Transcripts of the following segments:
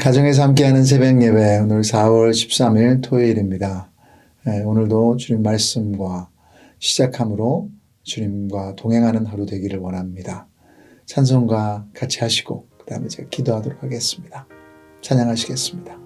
가정에서 함께하는 새벽 예배, 오늘 4월 13일 토요일입니다. 오늘도 주님 말씀과 시작함으로 주님과 동행하는 하루 되기를 원합니다. 찬송과 같이 하시고 그 다음에 제가 기도하도록 하겠습니다. 찬양하시겠습니다.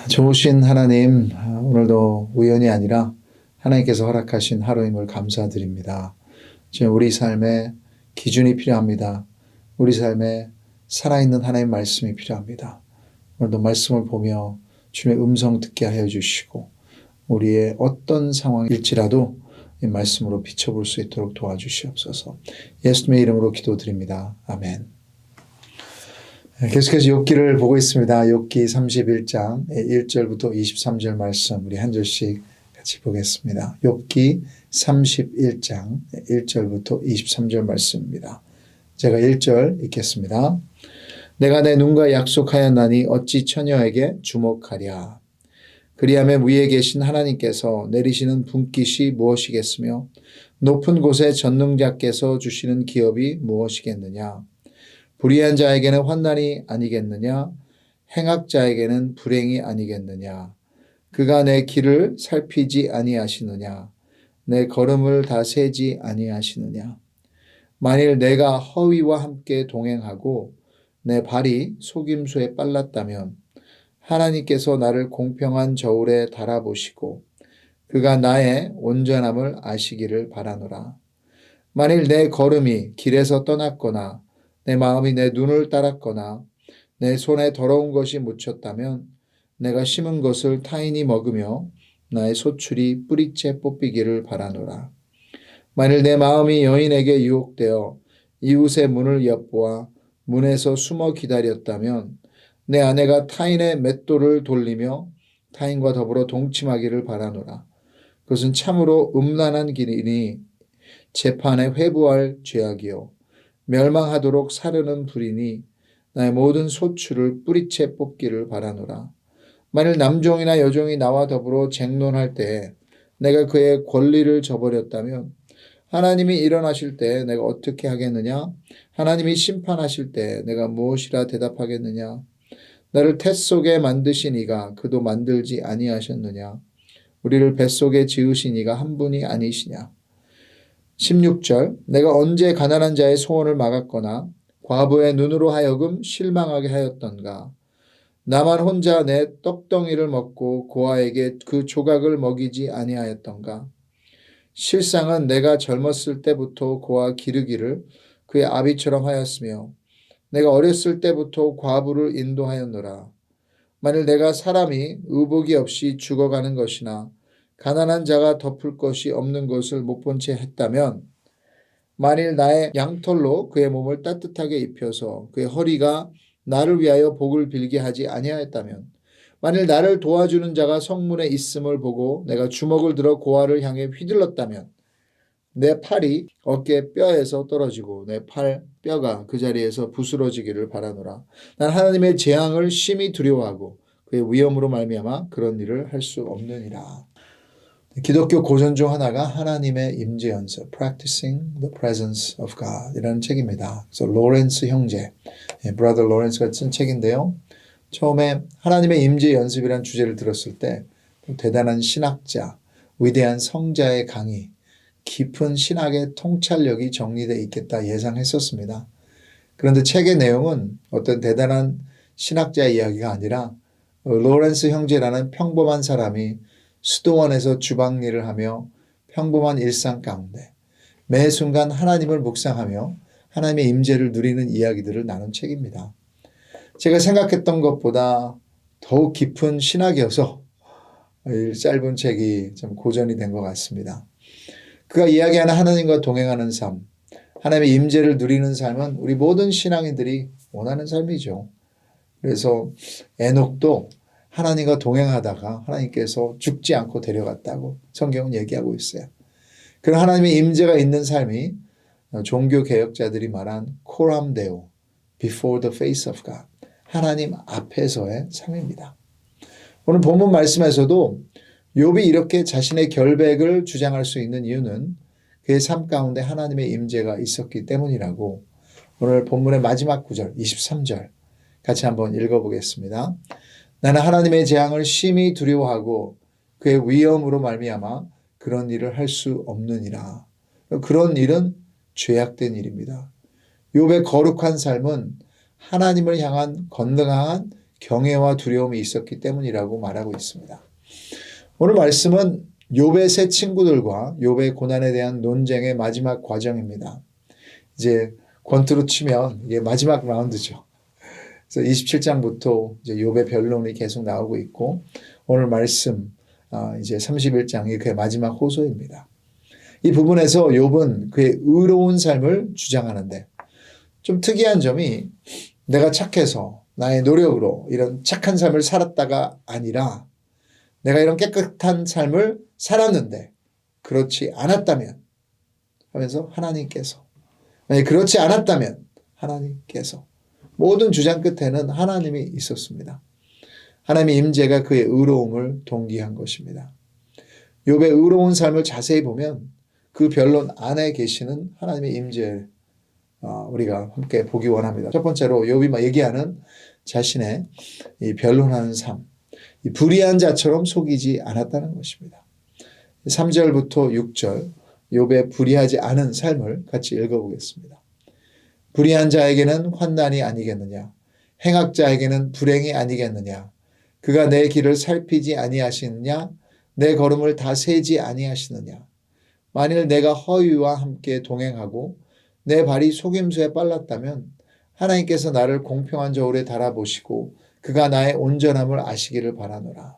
좋으신 하나님, 오늘도 우연이 아니라 하나님께서 허락하신 하루임을 감사드립니다. 지금 우리 삶에 기준이 필요합니다. 우리 삶에 살아있는 하나님의 말씀이 필요합니다. 오늘도 말씀을 보며 주님의 음성 듣게 하여 주시고 우리의 어떤 상황일지라도 이 말씀으로 비춰볼 수 있도록 도와주시옵소서. 예수님의 이름으로 기도드립니다. 아멘. 계속해서 욥기를 보고 있습니다. 욥기 31장 1절부터 23절 말씀 우리 한 절씩 같이 보겠습니다. 욥기 31장 1절부터 23절 말씀입니다. 제가 1절 읽겠습니다. 내가 내 눈과 약속하였나니 어찌 처녀에게 주목하랴. 그리하면 위에 계신 하나님께서 내리시는 분깃이 무엇이겠으며 높은 곳에 전능자께서 주시는 기업이 무엇이겠느냐. 불의한 자에게는 환난이 아니겠느냐? 행악자에게는 불행이 아니겠느냐? 그가 내 길을 살피지 아니하시느냐? 내 걸음을 다 세지 아니하시느냐? 만일 내가 허위와 함께 동행하고 내 발이 속임수에 빨랐다면 하나님께서 나를 공평한 저울에 달아보시고 그가 나의 온전함을 아시기를 바라노라. 만일 내 걸음이 길에서 떠났거나 내 마음이 내 눈을 따랐거나 내 손에 더러운 것이 묻혔다면 내가 심은 것을 타인이 먹으며 나의 소출이 뿌리째 뽑히기를 바라노라. 만일 내 마음이 여인에게 유혹되어 이웃의 문을 엿보아 문에서 숨어 기다렸다면 내 아내가 타인의 맷돌을 돌리며 타인과 더불어 동침하기를 바라노라. 그것은 참으로 음란한 길이니 재판에 회부할 죄악이요 멸망하도록 사르는 불이니 나의 모든 소출을 뿌리채 뽑기를 바라노라. 만일 남종이나 여종이 나와 더불어 쟁론할 때에 내가 그의 권리를 저버렸다면 하나님이 일어나실 때 내가 어떻게 하겠느냐? 하나님이 심판하실 때 내가 무엇이라 대답하겠느냐? 나를 태 속에 만드신 이가 그도 만들지 아니하셨느냐? 우리를 뱃속에 지으신 이가 한 분이 아니시냐? 16절 내가 언제 가난한 자의 소원을 막았거나 과부의 눈으로 하여금 실망하게 하였던가? 나만 혼자 내 떡덩이를 먹고 고아에게 그 조각을 먹이지 아니하였던가? 실상은 내가 젊었을 때부터 고아 기르기를 그의 아비처럼 하였으며 내가 어렸을 때부터 과부를 인도하였노라. 만일 내가 사람이 의복이 없이 죽어가는 것이나 가난한 자가 덮을 것이 없는 것을 못 본 채 했다면 만일 나의 양털로 그의 몸을 따뜻하게 입혀서 그의 허리가 나를 위하여 복을 빌게 하지 아니하였다면 만일 나를 도와주는 자가 성문에 있음을 보고 내가 주먹을 들어 고아를 향해 휘둘렀다면 내 팔이 어깨 뼈에서 떨어지고 내 팔 뼈가 그 자리에서 부스러지기를 바라노라. 난 하나님의 재앙을 심히 두려워하고 그의 위엄으로 말미암아 그런 일을 할 수 없느니라. 기독교 고전 중 하나가 하나님의 임재 연습, Practicing the Presence of God 이라는 책입니다. 그래서 로렌스 형제, 브라더 로렌스가 쓴 책인데요. 처음에 하나님의 임재 연습이라는 주제를 들었을 때 대단한 신학자, 위대한 성자의 강의, 깊은 신학의 통찰력이 정리되어 있겠다 예상했었습니다. 그런데 책의 내용은 어떤 대단한 신학자의 이야기가 아니라 로렌스 형제라는 평범한 사람이 수도원에서 주방일을 하며 평범한 일상 가운데 매 순간 하나님을 묵상하며 하나님의 임재를 누리는 이야기들을 나눈 책입니다. 제가 생각했던 것보다 더욱 깊은 신학이어서 이 짧은 책이 좀 고전이 된 것 같습니다. 그가 이야기하는 하나님과 동행하는 삶, 하나님의 임재를 누리는 삶은 우리 모든 신앙인들이 원하는 삶이죠. 그래서 에녹도 하나님과 동행하다가 하나님께서 죽지 않고 데려갔다고 성경은 얘기하고 있어요. 그런 하나님의 임재가 있는 삶이 종교 개혁자들이 말한 코람 데오, before the face of God, 하나님 앞에서의 삶입니다. 오늘 본문 말씀에서도 욥이 이렇게 자신의 결백을 주장할 수 있는 이유는 그의 삶 가운데 하나님의 임재가 있었기 때문이라고 오늘 본문의 마지막 구절 23절 같이 한번 읽어보겠습니다. 나는 하나님의 재앙을 심히 두려워하고 그의 위엄으로 말미암아 그런 일을 할 수 없느니라. 그런 일은 죄악된 일입니다. 욥의 거룩한 삶은 하나님을 향한 건강한 경외와 두려움이 있었기 때문이라고 말하고 있습니다. 오늘 말씀은 욥의 세 친구들과 욥의 고난에 대한 논쟁의 마지막 과정입니다. 이제 권투로 치면 이게 마지막 라운드죠. 그래서 27장부터 이제 욥의 변론이 계속 나오고 있고 오늘 말씀 이제 31장이 그의 마지막 호소입니다. 이 부분에서 욥은 그의 의로운 삶을 주장하는데 좀 특이한 점이 내가 착해서 나의 노력으로 이런 착한 삶을 살았다가 아니라 내가 이런 깨끗한 삶을 살았는데 그렇지 않았다면 하면서 하나님께서 만약 그렇지 않았다면 하나님께서 모든 주장 끝에는 하나님이 있었습니다. 하나님의 임재가 그의 의로움을 동기한 것입니다. 욥의 의로운 삶을 자세히 보면 그 변론 안에 계시는 하나님의 임재 우리가 함께 보기 원합니다. 첫 번째로 욥이 얘기하는 자신의 이 변론하는 삶, 이 불의한 자처럼 속이지 않았다는 것입니다. 3절부터 6절 욥의 불의하지 않은 삶을 같이 읽어보겠습니다. 불의한 자에게는 환난이 아니겠느냐? 행악자에게는 불행이 아니겠느냐? 그가 내 길을 살피지 아니하시느냐? 내 걸음을 다 세지 아니하시느냐? 만일 내가 허위와 함께 동행하고 내 발이 속임수에 빨랐다면 하나님께서 나를 공평한 저울에 달아보시고 그가 나의 온전함을 아시기를 바라노라.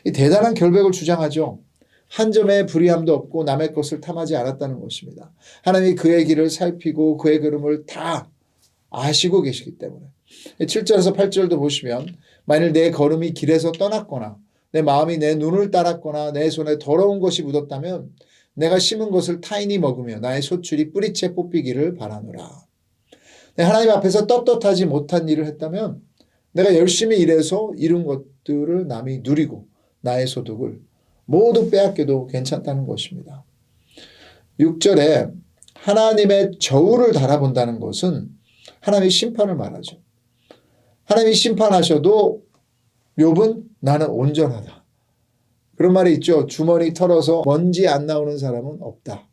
이 대단한 결백을 주장하죠. 한 점의 불의함도 없고 남의 것을 탐하지 않았다는 것입니다. 하나님이 그의 길을 살피고 그의 걸음을 다 아시고 계시기 때문에 7절에서 8절도 보시면 만일 내 걸음이 길에서 떠났거나 내 마음이 내 눈을 따랐거나 내 손에 더러운 것이 묻었다면 내가 심은 것을 타인이 먹으며 나의 소출이 뿌리채 뽑히기를 바라노라. 하나님 앞에서 떳떳하지 못한 일을 했다면 내가 열심히 일해서 이룬 것들을 남이 누리고 나의 소득을 모두 빼앗겨도 괜찮다는 것입니다. 6절에 하나님의 저울을 달아본다는 것은 하나님의 심판을 말하죠. 하나님이 심판하셔도 욥은 나는 온전하다. 그런 말이 있죠. 주머니 털어서 먼지 안 나오는 사람은 없다.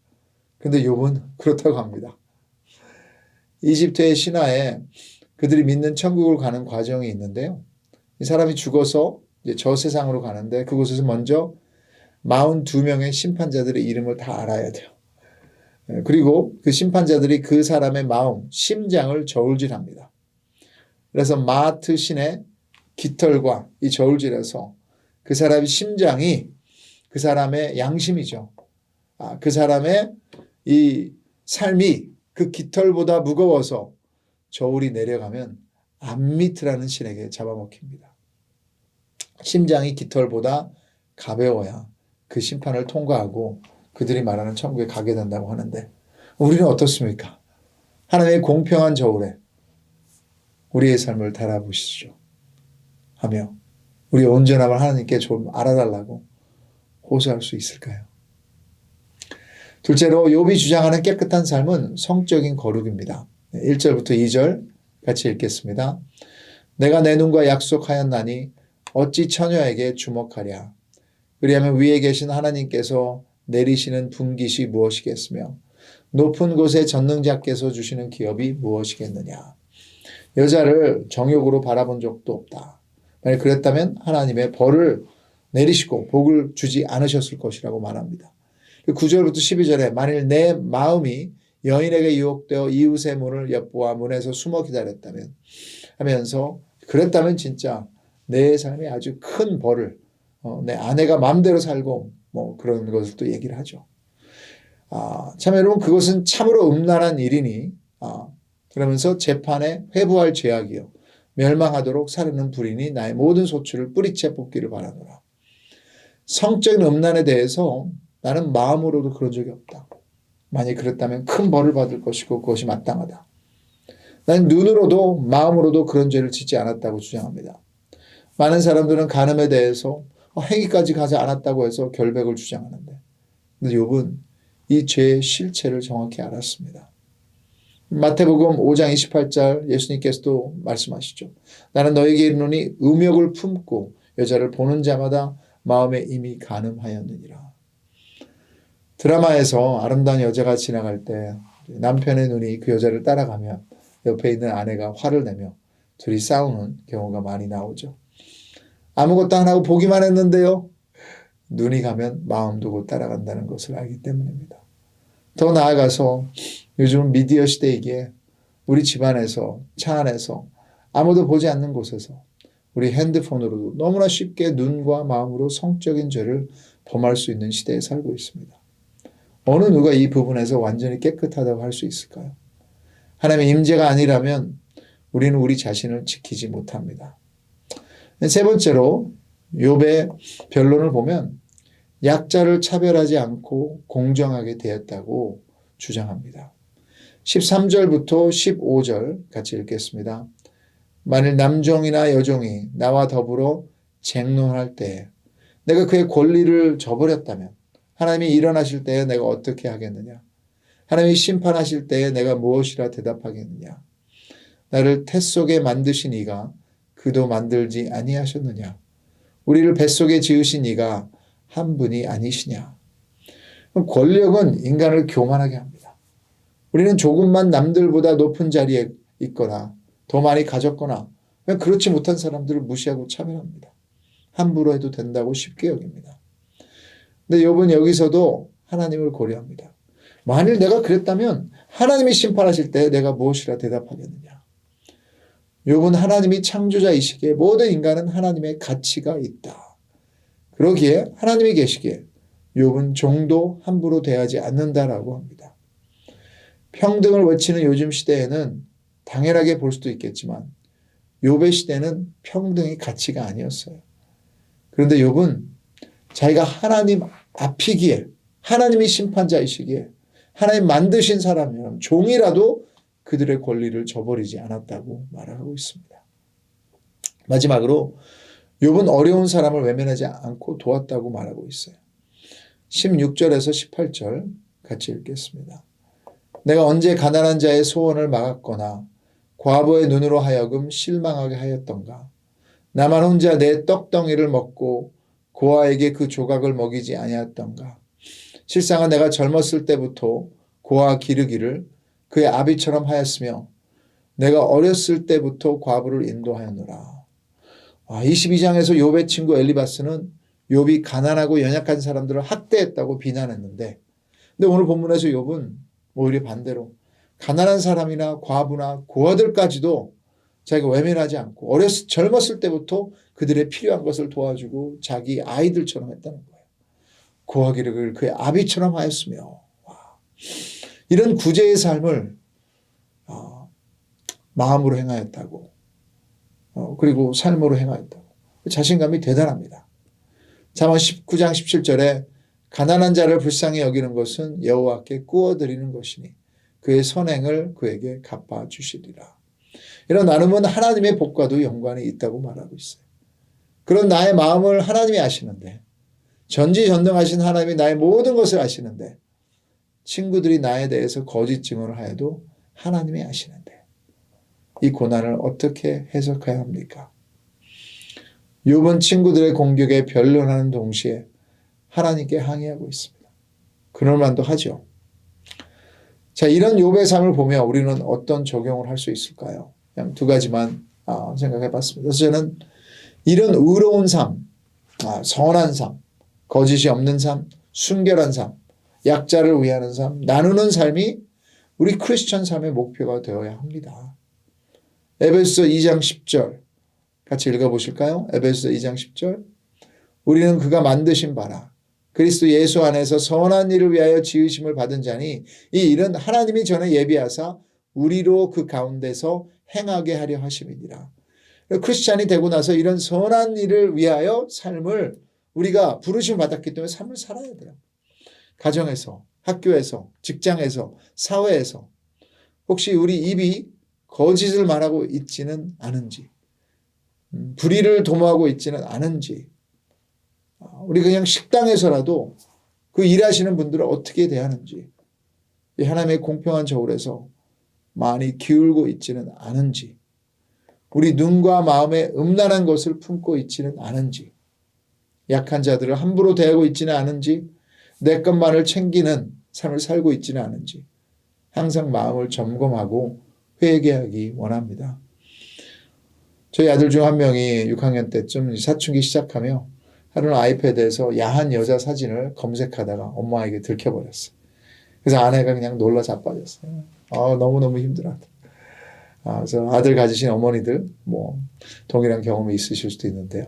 근데 욥은 그렇다고 합니다. 이집트의 신화에 그들이 믿는 천국을 가는 과정이 있는데요. 이 사람이 죽어서 이제 저 세상으로 가는데 그곳에서 먼저 42명의 심판자들의 이름을 다 알아야 돼요. 그리고 그 심판자들이 그 사람의 마음, 심장을 저울질합니다. 그래서 마트 신의 깃털과 이 저울질해서 그 사람의 심장이 그 사람의 양심이죠. 그 사람의 이 삶이 그 깃털보다 무거워서 저울이 내려가면 암미트라는 신에게 잡아먹힙니다. 심장이 깃털보다 가벼워야 그 심판을 통과하고 그들이 말하는 천국에 가게 된다고 하는데 우리는 어떻습니까? 하나님의 공평한 저울에 우리의 삶을 달아보시죠. 하며 우리의 온전함을 하나님께 좀 알아달라고 호소할 수 있을까요? 둘째로 욥이 주장하는 깨끗한 삶은 성적인 거룩입니다. 1절부터 2절 같이 읽겠습니다. 내가 내 눈과 약속하였나니 어찌 처녀에게 주목하랴. 그리하면 위에 계신 하나님께서 내리시는 분깃이 무엇이겠으며 높은 곳에 전능자께서 주시는 기업이 무엇이겠느냐. 여자를 정욕으로 바라본 적도 없다. 만약 그랬다면 하나님의 벌을 내리시고 복을 주지 않으셨을 것이라고 말합니다. 9절부터 12절에 만일 내 마음이 여인에게 유혹되어 이웃의 문을 엿보아 문에서 숨어 기다렸다면 하면서 그랬다면 진짜 내 삶에 아주 큰 벌을 내 아내가 마음대로 살고 뭐 그런 것을 또 얘기를 하죠. 참 여러분 그것은 참으로 음란한 일이니 그러면서 재판에 회부할 죄악이요 멸망하도록 사르는 불이니 나의 모든 소출을 뿌리채 뽑기를 바라노라. 성적인 음란에 대해서 나는 마음으로도 그런 적이 없다. 만약 그랬다면 큰 벌을 받을 것이고 그것이 마땅하다. 나는 눈으로도 마음으로도 그런 죄를 짓지 않았다고 주장합니다. 많은 사람들은 간음에 대해서 행위까지 가지 않았다고 해서 결백을 주장하는데 근데 욥은 이 죄의 실체를 정확히 알았습니다. 마태복음 5장 28절 예수님께서도 말씀하시죠. 나는 너에게 이르노니 음욕을 품고 여자를 보는 자마다 마음에 이미 간음하였느니라. 드라마에서 아름다운 여자가 지나갈 때 남편의 눈이 그 여자를 따라가면 옆에 있는 아내가 화를 내며 둘이 싸우는 경우가 많이 나오죠. 아무것도 안 하고 보기만 했는데요. 눈이 가면 마음도 곧 따라간다는 것을 알기 때문입니다. 더 나아가서 요즘 미디어 시대이기에 우리 집안에서 차 안에서 아무도 보지 않는 곳에서 우리 핸드폰으로도 너무나 쉽게 눈과 마음으로 성적인 죄를 범할 수 있는 시대에 살고 있습니다. 어느 누가 이 부분에서 완전히 깨끗하다고 할 수 있을까요? 하나님의 임재가 아니라면 우리는 우리 자신을 지키지 못합니다. 세 번째로 욥의 변론을 보면 약자를 차별하지 않고 공정하게 대했다고 주장합니다. 13절부터 15절 같이 읽겠습니다. 만일 남종이나 여종이 나와 더불어 쟁론할 때에 내가 그의 권리를 저버렸다면 하나님이 일어나실 때에 내가 어떻게 하겠느냐? 하나님이 심판하실 때에 내가 무엇이라 대답하겠느냐? 나를 태 속에 만드신 이가 그도 만들지 아니하셨느냐? 우리를 뱃속에 지으신 이가 한 분이 아니시냐? 권력은 인간을 교만하게 합니다. 우리는 조금만 남들보다 높은 자리에 있거나 더 많이 가졌거나 그렇지 못한 사람들을 무시하고 차별합니다. 함부로 해도 된다고 쉽게 여깁니다. 근데 욥은 여기서도 하나님을 고려합니다. 만일 내가 그랬다면 하나님이 심판하실 때 내가 무엇이라 대답하겠느냐. 욥은 하나님이 창조자이시기에 모든 인간은 하나님의 가치가 있다. 그러기에 하나님이 계시기에 욥은 종도 함부로 대하지 않는다라고 합니다. 평등을 외치는 요즘 시대에는 당연하게 볼 수도 있겠지만 욥의 시대는 평등이 가치가 아니었어요. 그런데 욥은 자기가 하나님 앞이기에 하나님이 심판자이시기에 하나님 만드신 사람이라면 종이라도 그들의 권리를 저버리지 않았다고 말을 하고 있습니다. 마지막으로 욥은 어려운 사람을 외면하지 않고 도왔다고 말하고 있어요. 16절에서 18절 같이 읽겠습니다. 내가 언제 가난한 자의 소원을 막았거나 과부의 눈으로 하여금 실망하게 하였던가. 나만 혼자 내 떡덩이를 먹고 고아에게 그 조각을 먹이지 아니하였던가. 실상은 내가 젊었을 때부터 고아 기르기를 그의 아비처럼 하였으며 내가 어렸을 때부터 과부를 인도하였노라. 22장에서 욥의 친구 엘리바스는 욥이 가난하고 연약한 사람들을 학대했다고 비난했는데, 근데 오늘 본문에서 욥은 오히려 반대로 가난한 사람이나 과부나 고아들까지도 자기가 외면하지 않고 젊었을 때부터 그들의 필요한 것을 도와주고 자기 아이들처럼 했다는 거예요. 고아 기르기를 그의 아비처럼 하였으며. 이런 구제의 삶을 마음으로 행하였다고, 그리고 삶으로 행하였다고. 자신감이 대단합니다. 잠언 19장 17절에 가난한 자를 불쌍히 여기는 것은 여호와께 꾸어드리는 것이니 그의 선행을 그에게 갚아주시리라. 이런 나눔은 하나님의 복과도 연관이 있다고 말하고 있어요. 그런 나의 마음을 하나님이 아시는데, 전지전능하신 하나님이 나의 모든 것을 아시는데, 친구들이 나에 대해서 거짓 증언을 하여도 하나님이 아시는데 이 고난을 어떻게 해석해야 합니까? 욥은 친구들의 공격에 변론하는 동시에 하나님께 항의하고 있습니다. 그럴만도 하죠. 자, 이런 욥의 삶을 보며 우리는 어떤 적용을 할 수 있을까요? 그냥 두 가지만 생각해 봤습니다. 그래서 저는 이런 의로운 삶, 선한 삶, 거짓이 없는 삶, 순결한 삶, 약자를 위하는 삶, 나누는 삶이 우리 크리스천 삶의 목표가 되어야 합니다. 에베소서 2장 10절 같이 읽어보실까요? 에베소서 2장 10절. 우리는 그가 만드신 바라 그리스도 예수 안에서 선한 일을 위하여 지으심을 받은 자니 이 일은 하나님이 전에 예비하사 우리로 그 가운데서 행하게 하려 하심이니라. 크리스찬이 되고 나서 이런 선한 일을 위하여 삶을 우리가 부르심을 받았기 때문에 삶을 살아야 돼요. 가정에서, 학교에서, 직장에서, 사회에서 혹시 우리 입이 거짓을 말하고 있지는 않은지, 불의를 도모하고 있지는 않은지, 우리 그냥 식당에서라도 그 일하시는 분들을 어떻게 대하는지, 이 하나님의 공평한 저울에서 많이 기울고 있지는 않은지, 우리 눈과 마음에 음란한 것을 품고 있지는 않은지, 약한 자들을 함부로 대하고 있지는 않은지, 내 것만을 챙기는 삶을 살고 있지는 않은지 항상 마음을 점검하고 회개하기 원합니다. 저희 아들 중 한 명이 6학년 때쯤 사춘기 시작하며 하루는 아이패드에서 야한 여자 사진을 검색하다가 엄마에게 들켜버렸어요. 그래서 아내가 그냥 놀라 자빠졌어요. 너무너무 힘들었다. 그래서 아들 가지신 어머니들 동일한 경험이 있으실 수도 있는데요.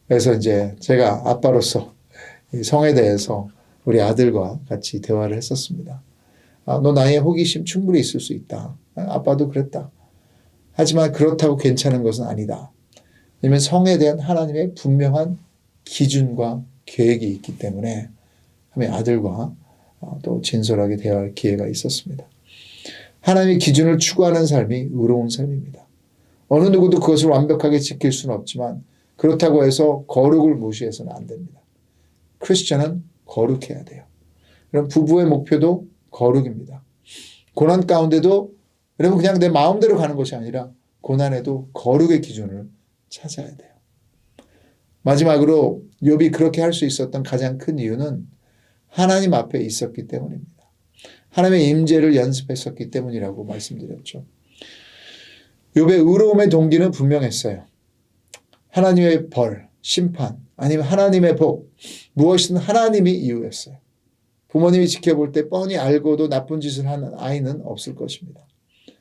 그래서 이제 제가 아빠로서 이 성에 대해서 우리 아들과 같이 대화를 했었습니다. 너 나의 호기심 충분히 있을 수 있다. 아빠도 그랬다. 하지만 그렇다고 괜찮은 것은 아니다. 왜냐하면 성에 대한 하나님의 분명한 기준과 계획이 있기 때문에 아들과 또 진솔하게 대화할 기회가 있었습니다. 하나님의 기준을 추구하는 삶이 의로운 삶입니다. 어느 누구도 그것을 완벽하게 지킬 수는 없지만 그렇다고 해서 거룩을 무시해서는 안 됩니다. 크리스천은 거룩해야 돼요. 그럼 부부의 목표도 거룩입니다. 고난 가운데도 여러분 그냥 내 마음대로 가는 것이 아니라 고난에도 거룩의 기준을 찾아야 돼요. 마지막으로 욥이 그렇게 할 수 있었던 가장 큰 이유는 하나님 앞에 있었기 때문입니다. 하나님의 임재를 연습했었기 때문이라고 말씀드렸죠. 욥의 의로움의 동기는 분명했어요. 하나님의 벌, 심판, 아니면 하나님의 복, 무엇이든 하나님이 이유였어요. 부모님이 지켜볼 때 뻔히 알고도 나쁜 짓을 하는 아이는 없을 것입니다.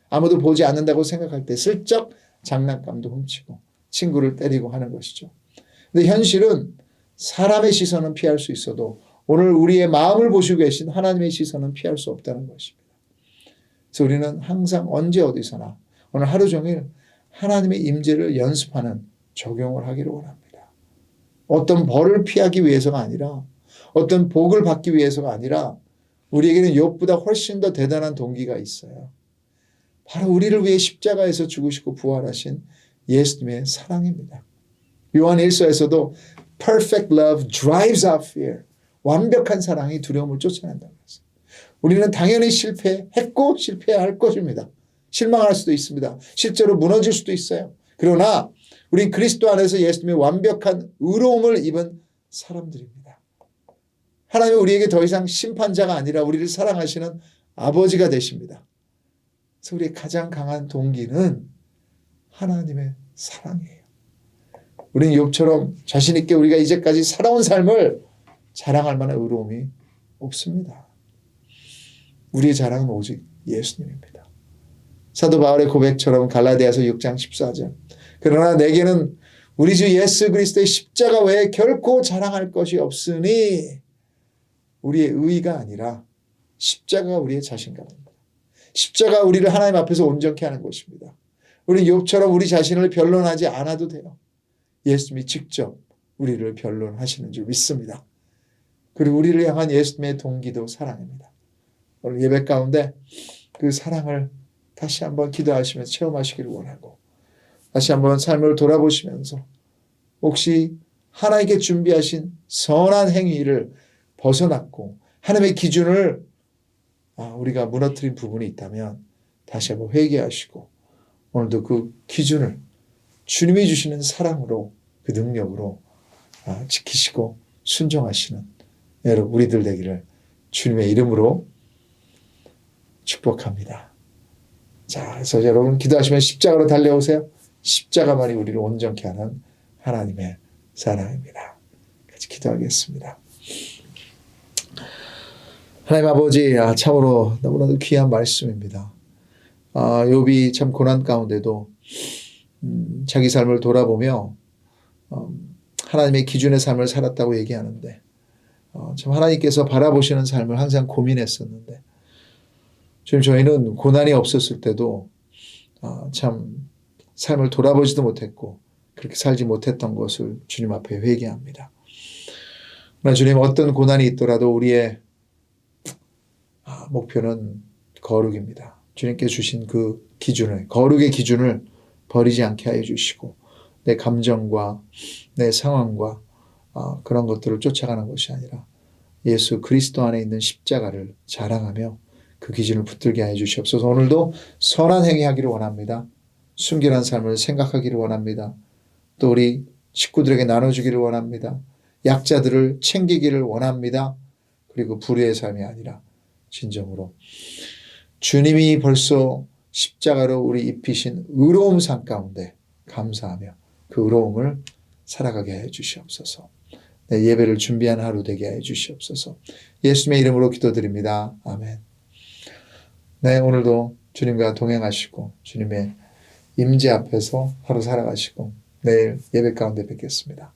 아무도 보지 않는다고 생각할 때 슬쩍 장난감도 훔치고 친구를 때리고 하는 것이죠. 근데 현실은 사람의 시선은 피할 수 있어도 오늘 우리의 마음을 보시고 계신 하나님의 시선은 피할 수 없다는 것입니다. 그래서 우리는 항상 언제 어디서나 오늘 하루 종일 하나님의 임재를 연습하는 적용을 하기를 원합니다. 어떤 벌을 피하기 위해서가 아니라 어떤 복을 받기 위해서가 아니라 우리에게는 욥보다 훨씬 더 대단한 동기가 있어요. 바로 우리를 위해 십자가에서 죽으시고 부활하신 예수님의 사랑입니다. 요한 1서에서도 perfect love drives out fear. 완벽한 사랑이 두려움을 쫓아낸다고 했어요. 우리는 당연히 실패했고 실패해야 할 것입니다. 실망할 수도 있습니다. 실제로 무너질 수도 있어요. 그러나 우리 그리스도 안에서 예수님의 완벽한 의로움을 입은 사람들입니다. 하나님은 우리에게 더 이상 심판자가 아니라 우리를 사랑하시는 아버지가 되십니다. 그래서 우리의 가장 강한 동기는 하나님의 사랑이에요. 우리는 욥처럼 자신 있게 우리가 이제까지 살아온 삶을 자랑할 만한 의로움이 없습니다. 우리의 자랑은 오직 예수님입니다. 사도 바울의 고백처럼 갈라디아서 6장 14절. 그러나 내게는 우리 주 예수 그리스도의 십자가 외에 결코 자랑할 것이 없으니 우리의 의의가 아니라 십자가가 우리의 자신감입니다. 십자가가 우리를 하나님 앞에서 온전케 하는 것입니다. 우리 욥처럼 우리 자신을 변론하지 않아도 돼요. 예수님이 직접 우리를 변론하시는 줄 믿습니다. 그리고 우리를 향한 예수님의 동기도 사랑입니다. 오늘 예배 가운데 그 사랑을 다시 한번 기도하시면서 체험하시기를 원하고 다시 한번 삶을 돌아보시면서 혹시 하나님께 준비하신 선한 행위를 벗어났고 하나님의 기준을 우리가 무너뜨린 부분이 있다면 다시 한번 회개하시고 오늘도 그 기준을 주님이 주시는 사랑으로 그 능력으로 지키시고 순종하시는 여러분 우리들 되기를 주님의 이름으로 축복합니다. 자, 그래서 여러분 기도하시면 십자가로 달려오세요. 십자가만이 우리를 온전케 하는 하나님의 사랑입니다. 같이 기도하겠습니다. 하나님 아버지, 참으로 너무나도 귀한 말씀입니다. 욥이 참 고난 가운데도 자기 삶을 돌아보며 하나님의 기준의 삶을 살았다고 얘기하는데 참 하나님께서 바라보시는 삶을 항상 고민했었는데 지금 저희는 고난이 없었을 때도 참 삶을 돌아보지도 못했고 그렇게 살지 못했던 것을 주님 앞에 회개합니다. 그러나 주님 어떤 고난이 있더라도 우리의 목표는 거룩입니다. 주님께 주신 그 기준을 거룩의 기준을 버리지 않게 하여 주시고 내 감정과 내 상황과 그런 것들을 쫓아가는 것이 아니라 예수 그리스도 안에 있는 십자가를 자랑하며 그 기준을 붙들게 하여 주시옵소서. 오늘도 선한 행위하기를 원합니다. 순결한 삶을 생각하기를 원합니다. 또 우리 식구들에게 나눠주기를 원합니다. 약자들을 챙기기를 원합니다. 그리고 불의의 삶이 아니라 진정으로 주님이 벌써 십자가로 우리 입히신 의로움 상 가운데 감사하며 그 의로움을 살아가게 해 주시옵소서. 네, 예배를 준비한 하루 되게 해 주시옵소서. 예수님의 이름으로 기도드립니다. 아멘. 네, 오늘도 주님과 동행하시고 주님의 임재 앞에서 하루 살아가시고 내일 예배 가운데 뵙겠습니다.